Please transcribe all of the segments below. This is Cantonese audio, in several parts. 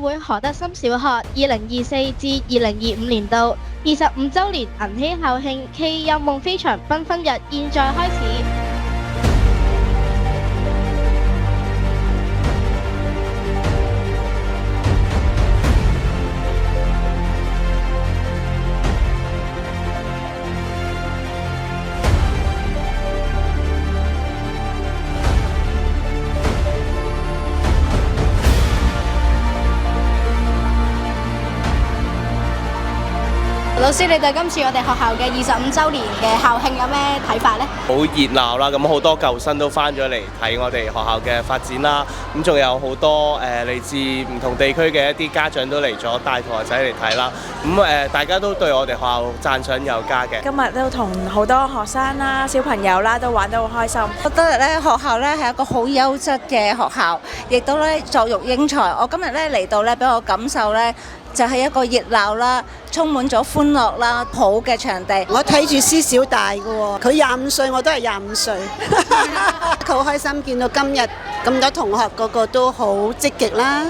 會何德森小學2024至2025年度25週年銀禧校慶暨有夢飛翔繽紛日現在開始。老師，你對今次我哋學校嘅25週年嘅校慶有咩睇法呢？好熱鬧啦，咁好多舊生都翻咗嚟睇我哋學校嘅發展啦，咁仲有好多嚟自唔同地區嘅一啲家長都嚟咗帶同學仔嚟睇啦，咁大家都對我哋學校讚賞有加嘅。今日都同好多學生啦、小朋友啦都玩得好開心。覺得咧學校咧係一個好優質嘅學校，亦都咧作育英才。我今日咧嚟到咧俾我感受咧，就係一個熱鬧啦，充滿咗歡樂啦，好嘅場地。我睇住思小大嘅喎，佢25歲，我都係25歲，好開心見到今日咁多同學個個都好積極啦，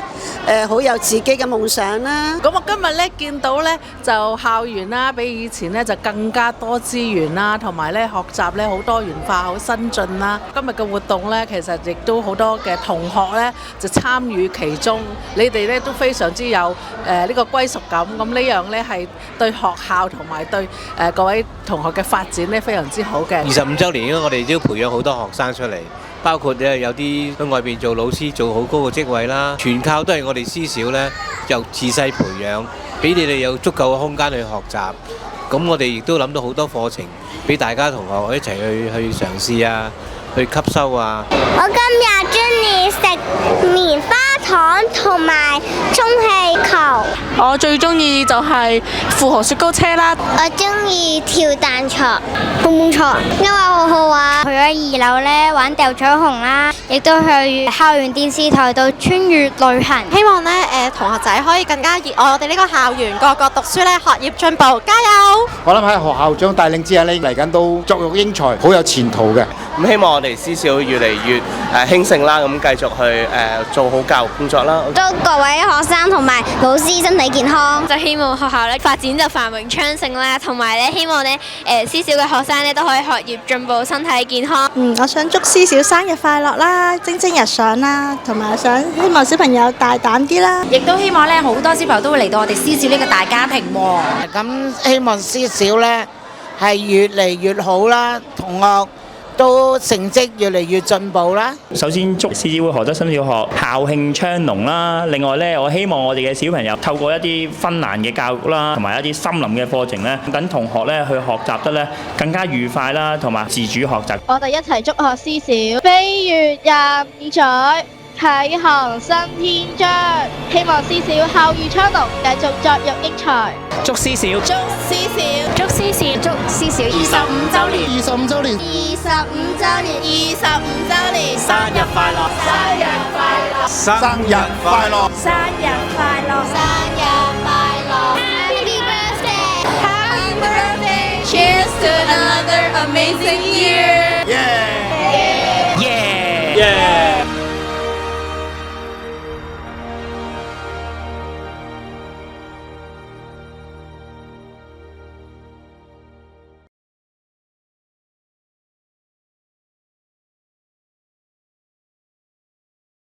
好有自己嘅夢想啦。咁我今日咧見到咧就校園啦，比以前咧就更加多資源啦，同埋咧學習咧好多元化、好新進啦。今日嘅活動咧其實亦都好多嘅同學咧就參與其中，你哋咧都非常之有呢個歸屬感。咁呢樣咧係對學校同埋對各位同學嘅發展咧非常之好嘅。25週年，我哋都培養好多學生出嚟，包括有啲喺外邊做老師，做好高嘅職位啦，全靠都係我哋師小咧，由自細培養，俾你哋有足夠嘅空間去學習。咁我哋亦都諗到好多課程，俾大家同學一齊去嘗試啊，去吸收啊。我今日中意食棉花糖同埋充氣球。我最中意就係富豪雪糕車啦。我中意跳彈床、蹦蹦床，因為好好玩。去咗2樓咧玩掉彩虹啦，亦都去校園電視台度穿越旅行。希望咧同學仔可以更加熱愛我哋呢個校園，個個讀書咧學業進步，加油！我諗喺學校長帶領之下呢，嚟緊都作育英才，好有前途嘅。咁希望我哋師小越嚟越興盛啦，咁繼續去做好教育工作啦。祝各位學生同埋老師身體健康。就希望學校咧發展就繁榮昌盛啦，同埋咧希望咧私小嘅學生咧都可以學業進步、身體健康。我想祝思小生日快樂啦，蒸蒸日上啦，同埋希望小朋友大膽啲啦。亦都希望咧好多小朋友都會嚟到我哋思小呢個大家庭喎。咁希望思小咧係越嚟越好啦，同學都成績越嚟越進步啦。首先祝獅子會何德森小學校慶昌隆啦。另外咧，我希望我哋嘅小朋友透過一啲芬蘭嘅教育啦，同埋一啲森林嘅課程咧，等同學咧去學習得咧更加愉快啦，同埋自主學習。我哋一齊祝賀師小飛越25載，啟航新篇章。希望師小校譽昌隆，繼續作育英才。祝師小，祝師小，祝思小，祝思小25週年25週年25週年，25週年，生日快樂！生日快樂！生日快樂！生日快樂！生日快樂 ！Happy birthday! Happy birthday! Cheers to another amazing year! Yeah! Yeah!